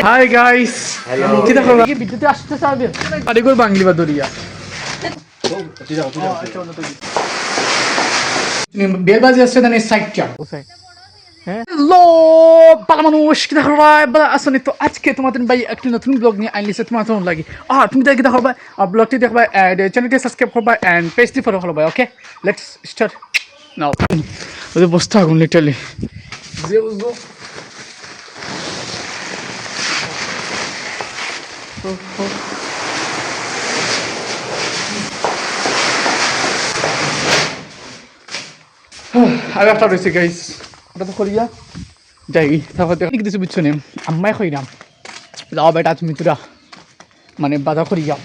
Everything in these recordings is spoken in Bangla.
হাই গাইস কি দেখো কি বিদ্যুৎ আসতে চাবে আরেকবার বাংলি বা দরিয়া বেল বাজে আসছে না সাইডটা হ্যালো পালা মানুষ কি দেখো ভাই আসলে তো আজকে তোমাদের ভাই একটি নতুন ব্লগ নিয়ে আইলিছে তোমার কেমন লাগে তুমি দেখি দেখো ভাই ব্লগটি দেখবা চ্যানেলটি সাবস্ক্রাইব করবা এন্ড পেজটি ফলো করবা ওকে লেটস স্টার্ট নাও ওদের বসতে আগুন লিটারলি যে উজো আমি একটা রয়েছি গাইস ওটা তো করিয়া যাই তারপর দেখি কিছু বুঝছো নে আম্মাই কইরাম যাও বেটা তুমি তোরা মানে বাধা করিয়া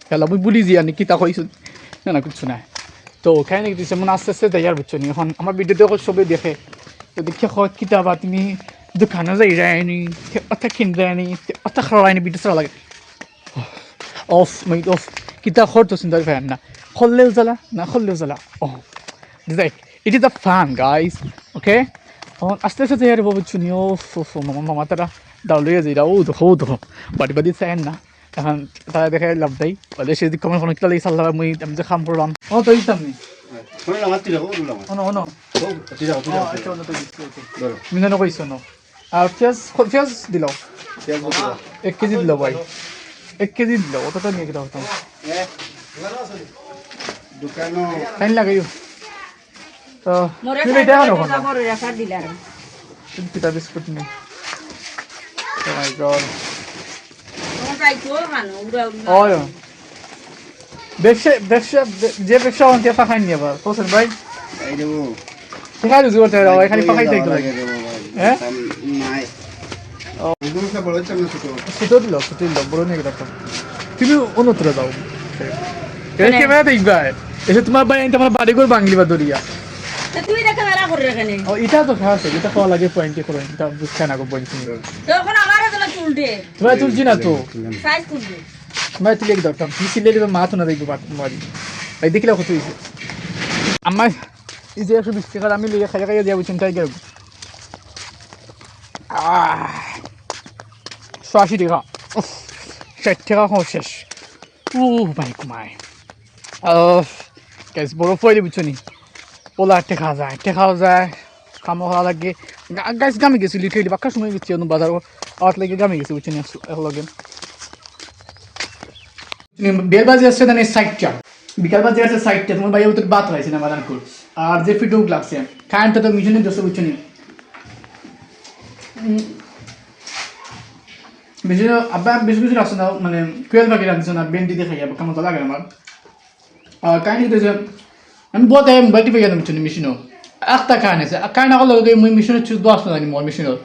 খেলা বই বলি যে কি তা কইছ না না কিছু না তো খাই নাকি দিছে মনে আস্তে আস্তে যাই আর বুঝছো নি এখন আমার ভিডিওতে সবাই দেখে তো দেখে হয় কিতাবা তুমি দোকানে যাই যায়নি অর্থাৎ কিনতে যায়নি অর্থাৎ খাওয়ায়নি ভিডিও চলা লাগে অফ মাইট অফ কিতাব খরচ চিন্তা ফেন না খললেও জ্বালা না খললেও জ্বালা ও যাই it is a fun guys okay আস্তে আস্তে যাই আর বুঝছো নি ও মামা তারা দাউলিয়ে যাই ও দেখো বাড়ি বাড়ি চাইন না এখন তারা দেখে লাভ দেয় বলে সেদিক কমে কোনো কিতা লাগি চাল্লা আমি যে কাম করলাম তো দিতাম নি মিনানো কইছ ন আর পেঁয়াজ দিল 1 কেজি দিল ভাই 1 কেজি দিল অতটা নিয়ে গেলাম ফাইন লাগাইও তো তুমি এটা আনো কিতা বিস্কুট নি ও মাই গড ব্যবসা যে ব্যবসা অন্তে ফাঁকাই নিয়ে আবার কোসেন ভাই দেখা দিছি ওটা এখানে ফাঁকাই থাকতে লাগে হ্যাঁ ছোট দিল বড় নিয়ে গেলাম তুমি অন্যত্র যাও ক্যামেরা দেখবা এসে তোমার ভাই তোমার বাড়ি করে বাংলি বা দরিয়া তুই দেখা মেলা করে রাখেনি ও এটা তো খাস এটা খাওয়া লাগে পয়েন্টে করে এটা বুঝছ না গো পয়েন্ট তখন আমারে তো তুলতে তোমার তুলছি না তো সাইজ তুলতে তোমার তুলে দাও তুমি সিলে দিবে মা তো না দেখবো মারি ভাই দেখলে কত হইছে আমার এই যে 120 টাকা আমি লইয়া খাইয়া দিয়া বুঝছেন তাই গেল 80 টাকা 60 টাকা খাওয়া শেষ ও ভাই কুমাই গ্যাস বড় ফয়লি বুঝছো নি ওলা টেকা যায় কামো খাওয়া লাগে গাছ গামে গেছি লিটারেলি বাক্কা সময় গেছি বাজার আওয়াত লাগে গামে গেছি বুঝছেন লগে বেল বাজে আসছে না সাইডটা বিকাল বাজে আসছে সাইডটা তোমার ভাই ওদের বাত হয়েছে না বাদানপুর আর যে ফিটুক লাগছে কারেন্টটা তো মিশনে দোষে বুঝছো নি বেশি আব্বা বেশি কিছু রাখছে না মানে কুয়েল পাখি রাখছে না বেন্ডি দেখাই যাবো কেমন তো লাগে আমার কাহিনী তো আমি বহুত মোবাইলটি পেয়ে গেলাম বুঝছো মেশিনও একটা কারেন্ট আছে কারেন্ট আগর লগে মই মেশিনের চুজ দশ না জানি মোর মেশিনের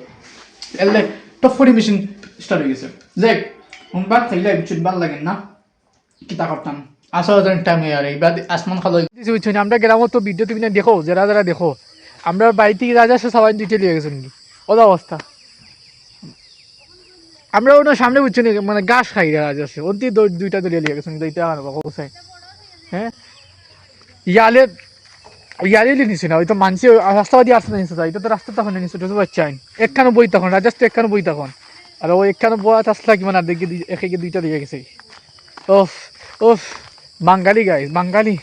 এলে টপ করে মেশিন স্টার্ট হয়ে গেছে যাই বাদ খাইলে বুঝছো ভাল লাগে না কিতা করতাম আসলে টাইম হয়ে আর এইবার আসমান খালো বুঝছো আমরা গ্রামত তো ভিডিও তুমি দেখো যারা দেখো আমরা বাড়িতে রাজা সে সবাই দুইটা লিয়ে গেছে নাকি ওদা অবস্থা আমরা ওটা সামনে বুঝছো নি মানে গাছ খাই রাজা আছে ওর দিয়ে দুইটা দলিয়ে লিয়ে গেছে এইটা আনবো কোথায় হ্যাঁ ইয়ালে নিছে না ওই তো মানছি রাস্তা দিয়ে আসতে নিছে এটা তো রাস্তা তখন নিছে তো বাচ্চাইন একখানো বই তখন রাজাস্ত একখানো বই তখন আর ওই একখানো বই আসলা কি মানে দেখি একে দুইটা দিয়ে গেছে ওফ ওফ বাঙালি গাইস বাঙালি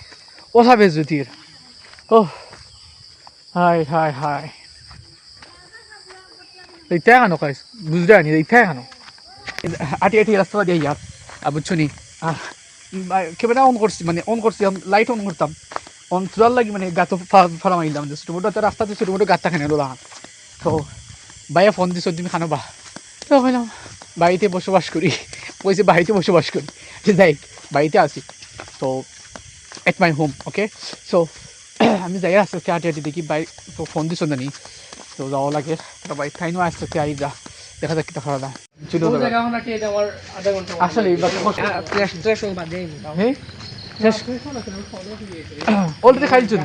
ওসাবে জুতির ওহ হাই এইটা কেন গাইস বুঝতে আনি এইটা কেন আটি রাস্তা দিয়ে ইয়ার বুঝছো নি ক্যামেরা অন করছি লাইট অন করতাম অন চুলার লাগি মানে গাছ ফালা মারিলাম যে ছোটো মোটো রাস্তাতে ছোটো মোটো গাছটা খানে লোলা তো বাইরে ফোন দিছ তুমি খানো বা তো কইলাম বাড়িতে বসবাস করি কইছে বাড়িতে বসবাস করি যাই বাড়িতে আসি তো এট মাই হোম ওকে সো আমি যাই আস্তে আস্তে আটি দেখি বাইক তো ফোন দিছ না নি তো যাওয়া লাগে তো বাইক খাইনো আস্তে আস্তে আই যা দেখা যাক কিটা খাওয়া দাওয়া আসলে অলরেডি খাইছো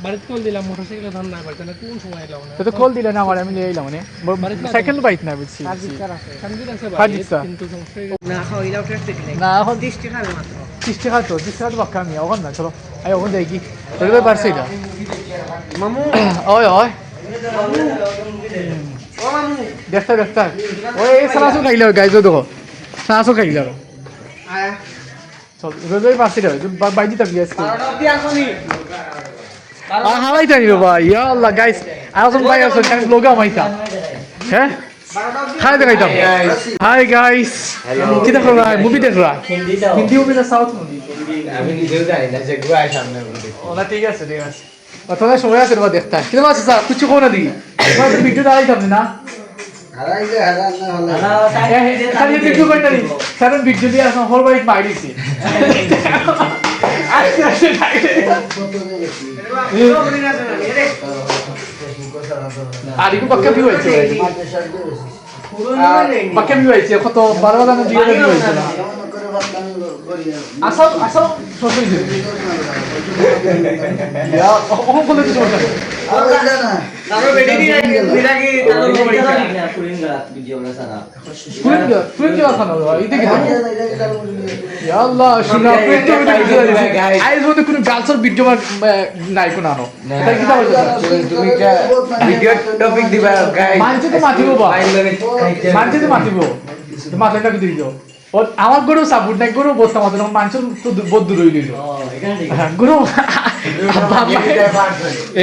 বাড়িতে কল দিলাম মোটরসাইকেলে ধান না পারতে না কোন সময় এলাম না তো কল দিলে না আমার আমি নিয়ে এলাম মানে সাইকেল বাইক না বুঝছি কিন্তু না খাওয়াইলাও ট্রাফিক নাই না এখন 30 টাকা মাত্র 30 টাকা তো 30 টাকা তো বাক্কা আমি এখন না চলো আই ওখান যাই কি পারছি এটা মামু ওই ওই ও মামু দেখতা দেখতা ওই সালাসু খাইলে গাইজো দেখো সালাসু খাইলে আর আয়া চল রোজই পাসি রে বাইজি তাক গেছে বারোটা অব্দি আসনি হালাই তানি বাবা ইয়া আল্লাহ গাইস আরজন ভাই আছেন কেন লোগা মাইতা হ্যাঁ হাই দেখাইতাম হাই গাইস কি দেখো ভাই মুভি দেখো হিন্দি মুভি না সাউথ মুভি আমি নিজেও জানি না যে গুয়ায় সামনে বলি ওলা ঠিক আছে ঠিক আছে তোরা সময় আছে বা দেখতা কিন্তু আছে স্যার কিছু কোন না দিই তোমার ভিডিও দাঁড়াইতাম না হারাইলে হারান না হলে খালি ভিডিও করতে নি সেভেন ভিডিও দিয়ে আসলে হোল বাইক মারিছি আস্তে আস্তে আর ইকো পক্কা ভিউ হইছে পক্কা ভিউ হইছে কত 12 দানা দিয়ে ভিউ হইছে না আসল আসল সত্যি ইয়া ওহন বলে কিছু বলতে তারও বেডি দি দিরাগি তারও বড়ি কুইন কি আসানো এইতে কি ইয়া আল্লাহ শুনা পেটো আইজ মধ্যে কোন গালসর ভিডিও নাই কোন আনো তাই কি দাও তুমি কা ভিডিও টপিক দিবা গাইস মানছে তো মাতিবো বা মানছে তো মাতিবো মাথাটা কি দিও ও আমার গরু সাপোর্ট নাই গরু বসতা মাত্র মানছে তো বহুত দূর হইল গরু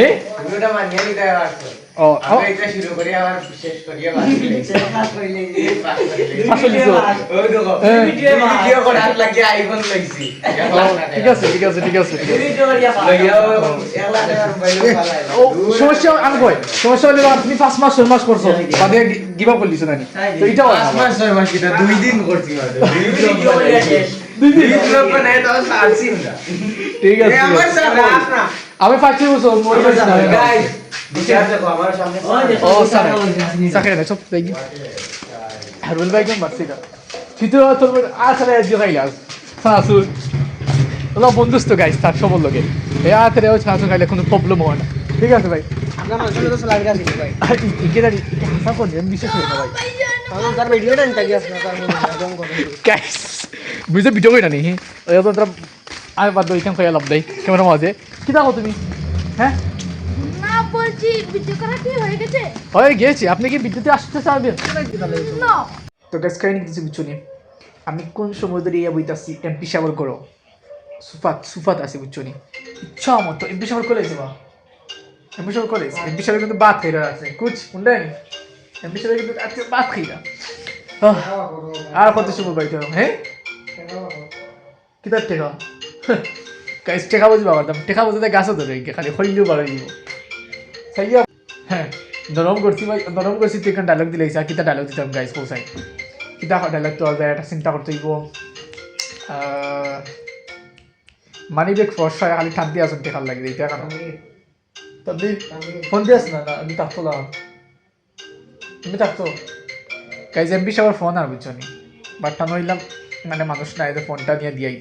এ ভিডিওটা মানিয়ে নিতে পারছো ও আমরা এটা শুরু করি আবার শেষ করি আবার আসলে তো ওই দেখো ভিডিও করে হাত লাগিয়ে আইফোন লাগছি ঠিক আছে ঠিক আছে ঠিক আছে লাগিয়াও 1 লাখ টাকার মোবাইল পালাইলো ও সমস্যা আমি কই সমস্যা হলো তুমি 5 মাস 6 মাস করছো বাদে গিভ আপ করলিছ নানি তো এটা 5 মাস 6 মাস কিটা 2 দিন করছি মানে ভিডিও করে শেষ 2 দিন লোক না তো সারছি না ঠিক আছে আমার সাথে আসনা আমি ফাইতে বসো মোর কাছে না গাইস বিচার দেখো আমার সামনে ও সারে সাকে না সব তাই হারুল ভাই কেমন বাসি কা চিতো তোর আসলে আজকে খাইলা সাসু ওলা বন্ধুস্ত গাইস তার সব লগে এ আতরে ও সাসু খাইলে কোনো প্রবলেম হয় না ঠিক আছে ভাই আমরা মানুষের তো লাগরা দিই ভাই আর ইকে দাঁড়ি হাসা কোন বিশেষ হয় না ভাই কারণ তার ভিডিওটা নিতে গিয়ে আসনা তার মনে একদম করে গাইস বুঝে ভিডিও কই না নি ওই তো তোরা আমি বাদ দই কেন খাইয়া লাভ দেই ক্যামেরা মাঝে কি দেখো তুমি হ্যাঁ না বলছি ভিডিও করা কি হয়ে গেছে হয়ে গেছি আপনি কি বিদ্যুতে আসতে চাইবেন না তো গাইস কাহিনী কিছু বুঝছো নি আমি কোন সময় ধরে ইয়া বইতাছি এমপি সাবর করো সুফাত আছে বুঝছো নি ইচ্ছা মতো এমপি সাবর করে যাবা এমপি সাবর করে এমপি সাবর কিন্তু বাত খাইরা আছে কুছ শুনলেন এমপি সাবর কিন্তু আজকে বাত খাইরা আর কত সময় বাইতে হ্যাঁ কিতার টেকা গাইস টেকা বুঝবা পারতাম টেকা বুঝতে গাছও ধরে খালি হইলেও বাড়াই দিব সাইয়া হ্যাঁ নরম করছি ভাই নরম করছি তুই একটা ডায়লগ দিলে কিতা ডায়লগ দিতাম গাইস পৌঁছাই কিতা ডায়লগ তো একটা চিন্তা করতে হইব মানি ব্যাগ ফর্স হয় খালি ঠান্ডি আসুন টেকার লাগে এইটা কেন তবে ফোন দিয়াস না না আমি থাকতো না তুমি থাকতো গাইস এমবি সবার ফোন আর বুঝছো নি বাট টানো হইলাম মানে মানুষ না এদের ফোনটা নিয়ে দিয়াই